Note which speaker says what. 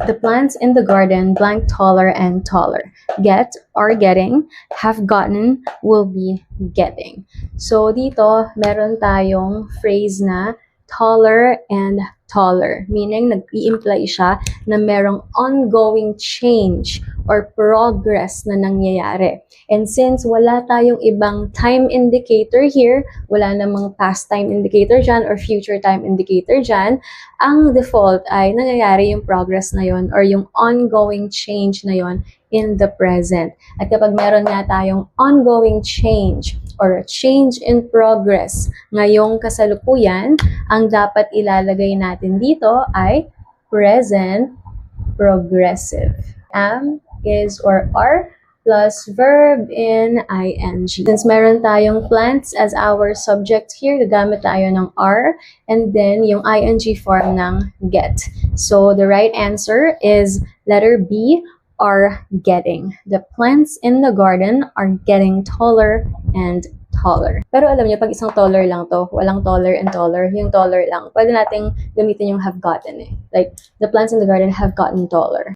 Speaker 1: The plants in the garden blank taller and taller. Get or getting, have gotten, will be getting. So dito, meron tayong phrase na taller and taller. Meaning, nag-i-imply siya na merong ongoing change or progress na nangyayari. And since wala tayong ibang time indicator here, wala namang past time indicator dyan or future time indicator dyan, ang default ay nangyayari yung progress na yon or yung ongoing change na yon in the present. At kapag meron nga tayong ongoing change or change in progress ngayong kasalukuyan, ang dapat ilalagay natin dito ay present progressive. Am, is, or are plus verb in ing. Since meron tayong plants as our subject here, gagamit tayo ng are and then yung ing form ng get. So the right answer is letter B, are getting. The plants in the garden are getting taller and taller. Pero alam niyo, pag isang taller lang to, walang taller and taller, yung taller lang, pwede nating gamitin yung have gotten eh. Like, the plants in the garden have gotten taller.